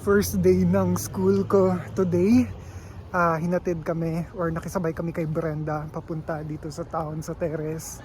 First day ng school ko today, hinatid kami or nakisabay kami kay Brenda papunta dito sa town sa Teres.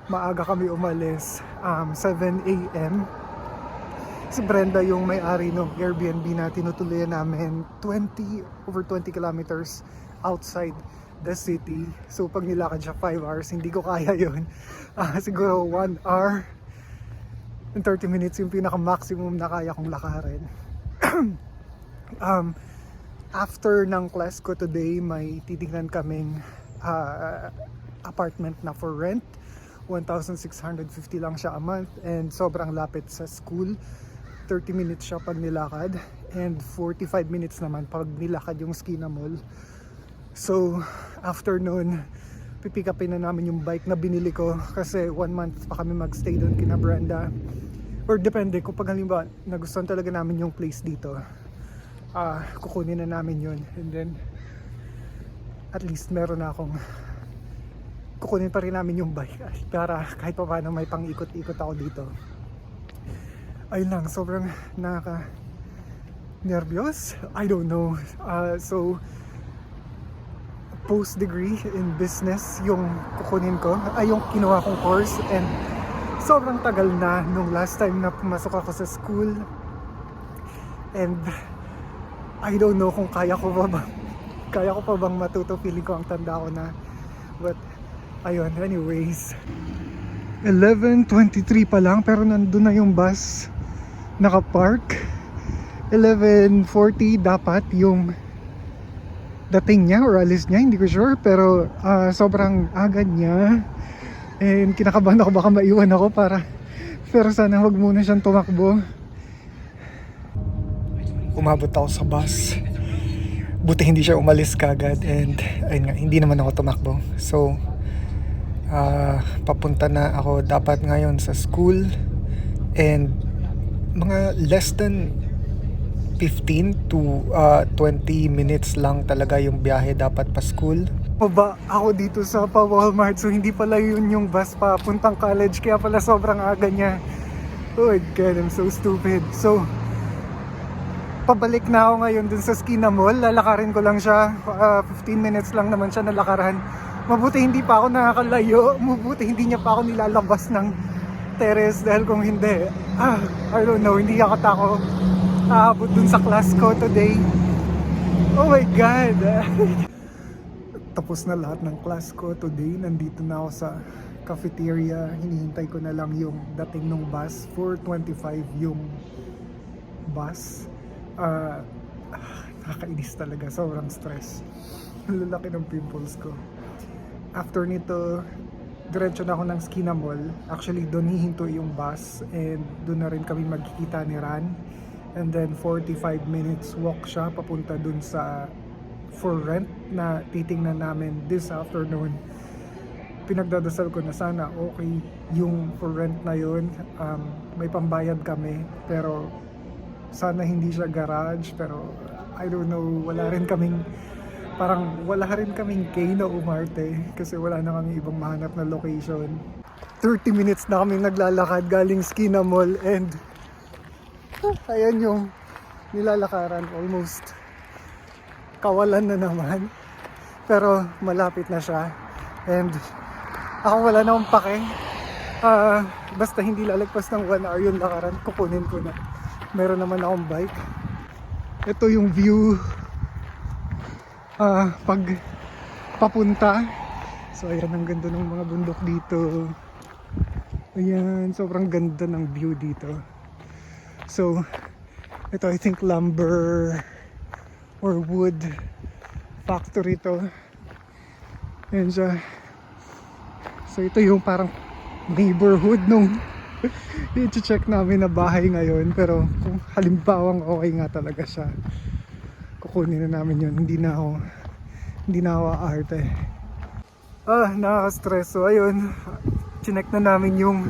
Maaga kami umalis, 7 a.m. Si Brenda yung may-ari ng Airbnb na tinutuloyan namin over 20 kilometers outside the city. So pag nilakad siya 5 hours, hindi ko kaya yun. Siguro 1 hour and 30 minutes yung pinaka-maximum na kaya kong lakarin. After ng class ko today, may titignan kaming apartment na for rent. 1,650 lang siya a month and sobrang lapit sa school. 30 minutes siya pag nilakad and 45 minutes naman pag nilakad yung Skina Mall. So after nun, pipick upin na namin yung bike na binili ko kasi 1 month pa kami magstay doon kina Brenda. Or depende kung pag halimbawa nagustuhan talaga namin yung place dito, kukunin na namin yun and then at least meron na akong kukunin pa rin namin yung bike para kahit pa paano may pang-ikot-ikot ako dito. Ayun lang, sobrang nervyos, I don't know. So post degree in business yung kukunin ko, yung kinuha kong course, and sobrang tagal na nung last time na pumasok ako sa school and I don't know kung kaya ko pa bang matuto. Feeling ko ang tanda ko na, but ayun, anyways 11:23 pa lang pero nandun na yung bus nakapark. 11:40 dapat yung dating niya or alis niya, hindi ko sure, pero sobrang aga niya and kinakabahan ako baka maiwan ako pero sana wag muna siyang tumakbo. Umabot ako sa bus, buti hindi siya umalis kagad and ayun nga, hindi naman ako tumakbo. So papunta na ako dapat ngayon sa school and mga less than 15 to 20 minutes lang talaga yung biyahe dapat pa school. Baba ako dito sa Walmart, so hindi pala yun yung bus papuntang college, kaya pala sobrang aga niya. Oh my god, I'm so stupid. So pabalik na ako ngayon dun sa Skina Mall, lalakarin ko lang siya, 15 minutes lang naman siya nalakaran. Mabuti hindi pa ako nakakalayo, mabuti hindi niya pa ako nilalabas ng Teres dahil kung hindi, I don't know, hindi ako aabot dun sa class ko today. Oh my god. Tapos na lahat ng class ko today, nandito na ako sa cafeteria, hinihintay ko na lang yung dating ng bus. 4:25 yung bus. Nakakainis talaga, sobrang stress. Ang lalaki ng pimples ko. After nito, diretso na ako ng Skina Mall. Actually, doon hihinto yung bus and doon na rin kami magkikita ni Ran. And then 45 minutes walk siya papunta doon sa for rent na titingnan namin this afternoon. Pinagdadasal ko na sana okay yung for rent na yun. May pambayad kami pero sana hindi siya garage, pero I don't know, wala rin kaming kay na umarte kasi wala na kami ibang mahanap na location. 30 minutes na kami naglalakad galing Skina Mall and ayan yung nilalakaran, almost kawalan na naman pero malapit na siya and ako wala na akong pake, basta hindi lalagpas ng 1 hour yung lakaran, kukunin ko na. Meron naman akong bike. Ito yung view pag papunta. So ayan, ang ganda ng mga bundok dito. Ayan, sobrang ganda ng view dito. So ito, I think lumber or wood factory to. Ayan siya. So ito yung parang neighborhood nung i-check namin na bahay ngayon, pero kung halimbawang okay nga talaga siya, kukunin na namin yun. Hindi na ako aarte. Nakaka-stress. So ayun, chinek na namin yung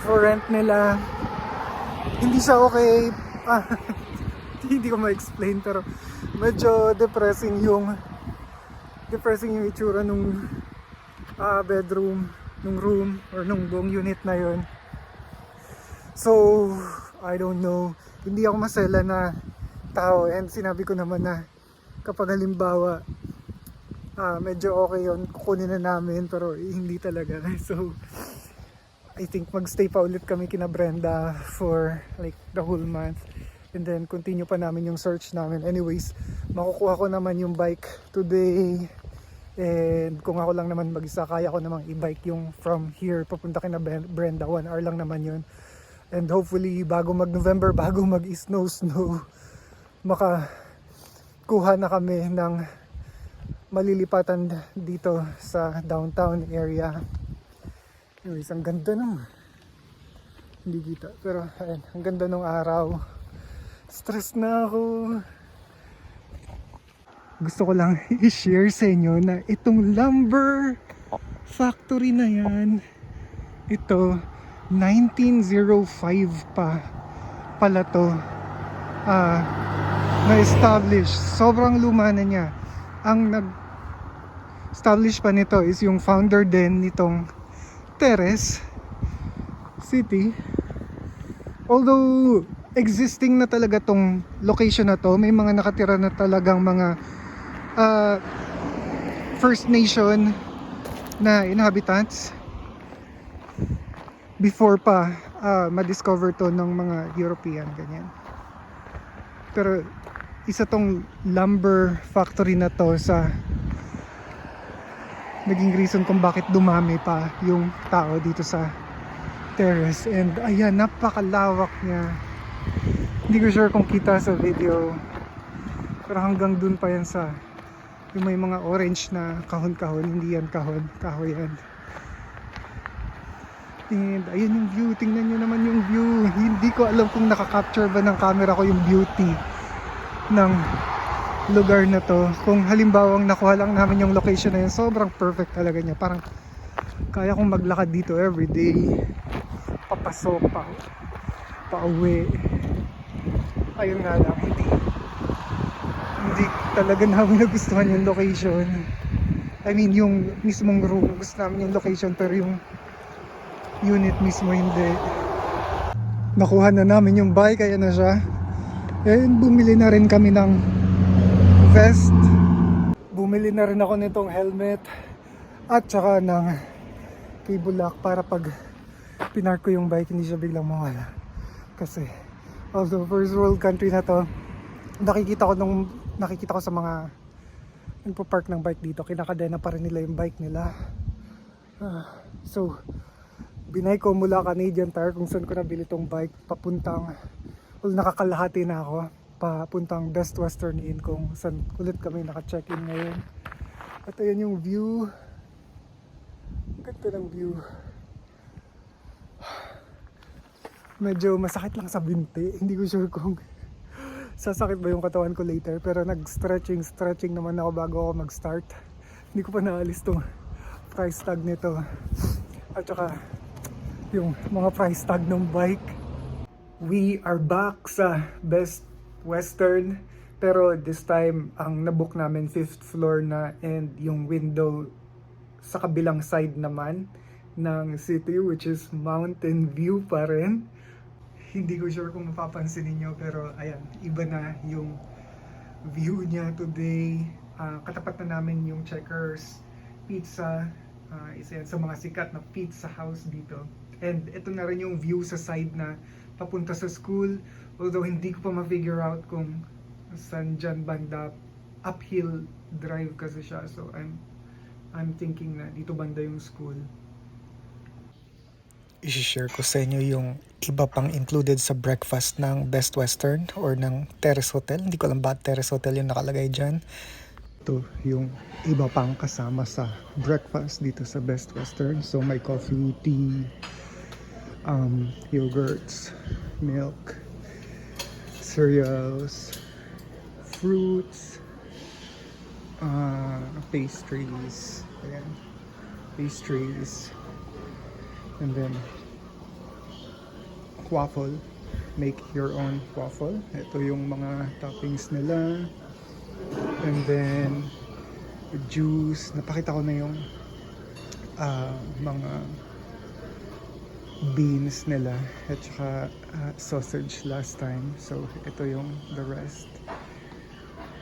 for rent nila. Hindi siya okay. Hindi ko ma-explain pero medyo depressing yung itsura nung bedroom, nung room or nung buong unit na yun. So I don't know. Hindi ako masela na tao, and sinabi ko naman na kapag halimbawa medyo okay yun, kukunin na namin, pero hindi talaga. So I think magstay pa ulit kami kina Brenda for like the whole month, and then continue pa namin yung search namin. Anyways, makukuha ko naman yung bike today, and kung ako lang naman mag-isa, kaya ko namang i-bike yung from here papunta kina Brenda. 1 hour lang naman yun, and hopefully bago mag-November, bago mag-snow makakuha na kami ng malilipatan dito sa downtown area. Anyways, ang ganda nung, hindi kita, pero ayan, ang ganda nung araw. Stress na ako. Gusto ko lang i-share sa inyo na itong lumber factory na yan, ito 1905 pa pala to na-establish. Sobrang luma na niya. Ang nag-establish pa nito is yung founder din nitong Terrace City. Although existing na talaga tong location na to, may mga nakatira na talagang mga First Nation na inhabitants before pa ma-discover to ng mga European, ganyan. Pero isa tong lumber factory na to sa naging reason kung bakit dumami pa yung tao dito sa Terrace. And ayan, napakalawak niya. Hindi ko sure kung kita sa video, pero hanggang dun pa yan sa yung may mga orange na kahon-kahon. Hindi yan kahon, kahoy yan. And ayun yung view, tingnan nyo naman yung view. Hindi ko alam kung nakaka-capture ba ng camera ko yung beauty ng lugar na to. Kung halimbawa nakuha lang namin yung location na yun, sobrang perfect talaga niya. Parang kaya kong maglakad dito everyday, papasok pa uwi. Ayun nga lang, hindi talaga namin nagustuhan yung location. I mean, yung mismong room, gusto namin yung location, pero yung unit mismo hindi. Nakuha na namin yung bike, kaya na siya. And bumili na rin kami ng vest. Bumili na rin ako nitong helmet at saka ng cable lock para pag pinark ko yung bike, hindi siya biglang mawala. Kasi although first world country na to, nakikita ko sa mga nagpo-park ng bike dito, kinakadena pa rin nila yung bike nila. So binay ko mula Canadian Tire, kung saan ko nabili tong bike, papuntang, well, nakakalahati na ako, papuntang Best Western Inn, kung saan ulit kami naka-check-in ngayon. At ayan yung view. Ganda ng view. Medyo masakit lang sa binti. Hindi ko sure kung sasakit ba yung katawan ko later, pero nag-stretching naman ako bago ako mag-start. Hindi ko pa naalis tong price tag nito. At saka yung mga price tag ng bike. We are back sa Best Western, pero this time ang nabook namin 5th floor na, and yung window sa kabilang side naman ng city, which is Mountain View pa rin. Hindi ko sure kung mapapansin niyo, pero ayan, iba na yung view niya today. Katapat na namin yung Checkers Pizza, isa yan sa mga sikat na pizza house dito. And ito na rin yung view sa side na papunta sa school. Although hindi ko pa ma-figure out kung saan dyan banda. Uphill drive kasi siya. So I'm thinking na dito banda yung school. I-share ko sa inyo yung iba pang included sa breakfast ng Best Western or ng Terrace Hotel. Hindi ko alam ba Terrace Hotel yung nakalagay dyan. Ito yung iba pang kasama sa breakfast dito sa Best Western. So may coffee, tea, yogurts, milk, cereals, fruits, pastries, ayan, pastries, and then waffle, make your own waffle. Ito yung mga toppings nila, and then juice. Napakita ko na yung mga beans nila at saka sausage last time. So ito yung the rest.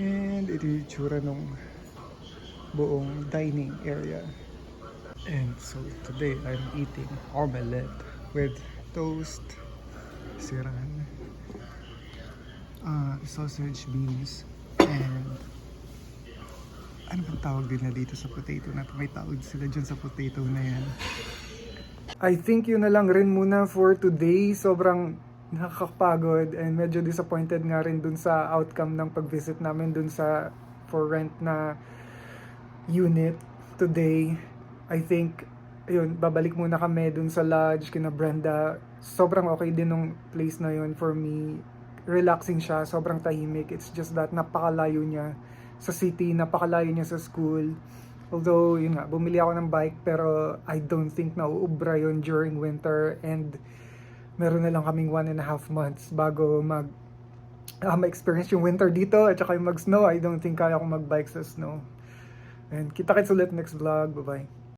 And ito yung tsura ng buong dining area. And so today I'm eating omelette with toast, siran, sausage, beans, and ano bang tawag din na dito sa potato na to? May tawag sila dyan sa potato na yan. I think yun na lang rin muna for today. Sobrang nakakapagod and medyo disappointed nga rin dun sa outcome ng pag-visit namin dun sa for rent na unit today. I think yun, babalik muna kami dun sa lodge kina Brenda. Sobrang okay din nung place na yun for me. Relaxing siya, sobrang tahimik. It's just that napakalayo niya sa city, napakalayo niya sa school. Although, yun nga, bumili ako ng bike pero I don't think na uubra yun during winter and meron na lang kaming 1.5 months bago ma-experience yung winter dito at saka yung mag-snow. I don't think kaya akong mag-bike sa snow. And kita-kits ulit next vlog. Bye-bye.